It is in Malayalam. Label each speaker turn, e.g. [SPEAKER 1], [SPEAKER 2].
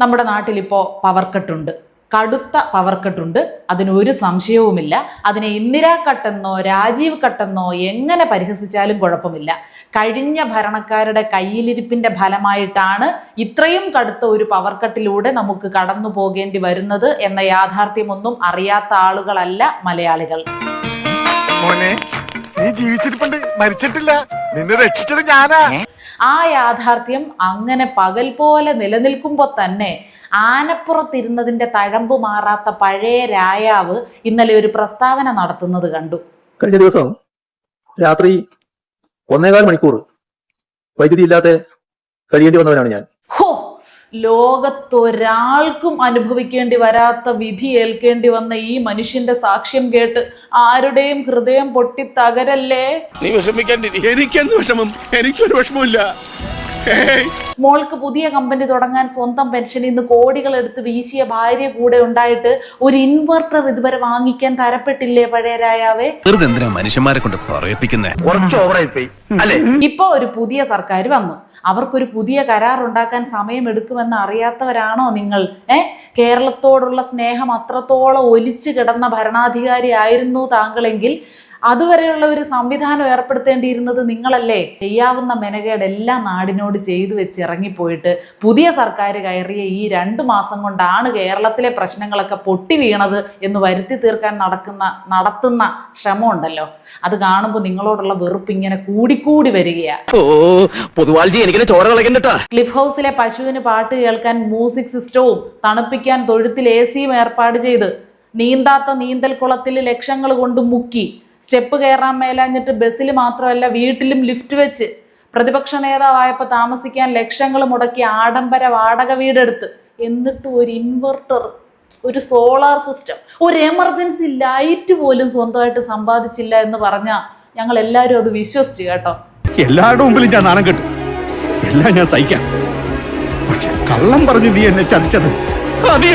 [SPEAKER 1] നമ്മുടെ നാട്ടിലിപ്പോൾ പവർ കട്ടുണ്ട്, കടുത്ത പവർ കട്ടുണ്ട്. അതിനൊരു സംശയവുമില്ല. അതിനെ ഇന്ദിരാ കട്ടെന്നോ രാജീവ് കട്ടെന്നോ എങ്ങനെ പരിഹസിച്ചാലും കുഴപ്പമില്ല. കഴിഞ്ഞ ഭരണക്കാരുടെ കയ്യിലിരിപ്പിന്റെ ഫലമായിട്ടാണ് ഇത്രയും കടുത്ത ഒരു പവർ കട്ടിലൂടെ നമുക്ക് കടന്നു പോകേണ്ടി വരുന്നത് എന്ന യാഥാർത്ഥ്യമൊന്നും അറിയാത്ത ആളുകളല്ല മലയാളികൾ.
[SPEAKER 2] നീ ജീവിച്ചിരിപ്പുണ്ട്, മരിച്ചിട്ടില്ല, നിന്നെ രക്ഷിച്ചത് ഞാനാ.
[SPEAKER 1] ആ യാഥാർത്ഥ്യം അങ്ങനെ പകൽ പോലെ നിലനിൽക്കുമ്പോൾ തന്നെ ആനപ്പുറത്തിരുന്നതിന്റെ തഴമ്പ് മാറാത്ത പഴയ രായാവ് ഇന്നലെ ഒരു പ്രസ്താവന നടത്തുന്നത് കണ്ടു.
[SPEAKER 3] കഴിഞ്ഞ ദിവസം രാത്രി 1.25 മണിക്കൂർ വൈദ്യുതി ഇല്ലാതെ കഴിയേണ്ടി വന്നവനാണ് ഞാൻ.
[SPEAKER 1] ഹോ, ലോകത്തൊരാൾക്കും അനുഭവിക്കേണ്ടി വരാത്ത വിധി ഏൽക്കേണ്ടി വന്ന ഈ മനുഷ്യന്റെ സാക്ഷ്യം കേട്ട് ആരുടെയും ഹൃദയം പൊട്ടി തകരല്ലേ.
[SPEAKER 4] നീ വിഷമിക്കാണ്ടിരി, എനിക്കെന്ത് വിഷമം? എനിക്കൊരു വിഷമമില്ല.
[SPEAKER 1] മോൾക്ക് പുതിയ കമ്പനി തുടങ്ങാൻ സ്വന്തം പെൻഷനിൽ നിന്ന് കോടികൾ എടുത്ത് വീശിയ ഭാര്യ കൂടെ ഉണ്ടായിട്ട് ഒരു ഇൻവെർട്ടർ ഇതുവരെ വാങ്ങിക്കാൻ തരപ്പെട്ടില്ലേ പഴയ രായാവേ?
[SPEAKER 4] മനുഷ്യന്മാരെ കൊണ്ട് പറയിപ്പിക്കുന്നേ.
[SPEAKER 1] ഇപ്പൊ ഒരു പുതിയ സർക്കാർ വന്നു. അവർക്കൊരു പുതിയ കരാർ ഉണ്ടാക്കാൻ സമയമെടുക്കുമെന്ന് അറിയാത്തവരാണോ നിങ്ങൾ? കേരളത്തോടുള്ള സ്നേഹം അത്രത്തോളം ഒലിച്ചു കിടന്ന ഭരണാധികാരി ആയിരുന്നു താങ്കളെങ്കിൽ അതുവരെയുള്ള ഒരു സംവിധാനം ഏർപ്പെടുത്തേണ്ടിയിരുന്നത് നിങ്ങളല്ലേ? ചെയ്യാവുന്ന മെനകേടെല്ലാം നാടിനോട് ചെയ്തു വെച്ച് ഇറങ്ങിപ്പോയിട്ട് പുതിയ സർക്കാർ കയറിയ ഈ 2 മാസം കൊണ്ടാണ് കേരളത്തിലെ പ്രശ്നങ്ങളൊക്കെ പൊട്ടി വീണത് എന്ന് വരുത്തി തീർക്കാൻ നടത്തുന്ന ശ്രമം ഉണ്ടല്ലോ, അത് കാണുമ്പോൾ നിങ്ങളോടുള്ള വെറുപ്പ് ഇങ്ങനെ കൂടിക്കൂടി വരികയാണ്. ക്ലിഫ് ഹൗസിലെ പശുവിന് പാട്ട് കേൾക്കാൻ മ്യൂസിക് സിസ്റ്റവും തണുപ്പിക്കാൻ തൊഴുത്തിൽ AC-യും ഏർപ്പാട് ചെയ്ത് നീന്താത്ത നീന്തൽ കുളത്തിൽ ലക്ഷങ്ങൾ കൊണ്ട് മുക്കി സ്റ്റെപ്പ് കയറാൻ മേലാഞ്ഞിട്ട് ബസ്സിൽ മാത്രമല്ല വീട്ടിലും ലിഫ്റ്റ് വെച്ച് പ്രതിപക്ഷ നേതാവായപ്പോൾ താമസിക്കാൻ ലക്ഷങ്ങൾ മുടക്കി ആഡംബര വാടക വീടെടുത്ത് എന്നിട്ട് ഒരു ഇൻവെർട്ടർ, ഒരു സോളാർ സിസ്റ്റം, ഒരു എമർജൻസി ലൈറ്റ് പോലും സ്വന്തമായിട്ട് സമ്പാദിച്ചില്ല എന്ന് പറഞ്ഞാൽ ഞങ്ങൾ എല്ലാവരും അത് വിശ്വസിച്ചു കേട്ടോ.
[SPEAKER 2] എല്ലാവരുടെ മുമ്പിലും ഞാൻ നാണം കെട്ടു, എല്ലാം ഞാൻ സഹിക്കാം. പക്ഷെ കള്ളം പറഞ്ഞ് നീ എന്നെ ചതിച്ചത് അത്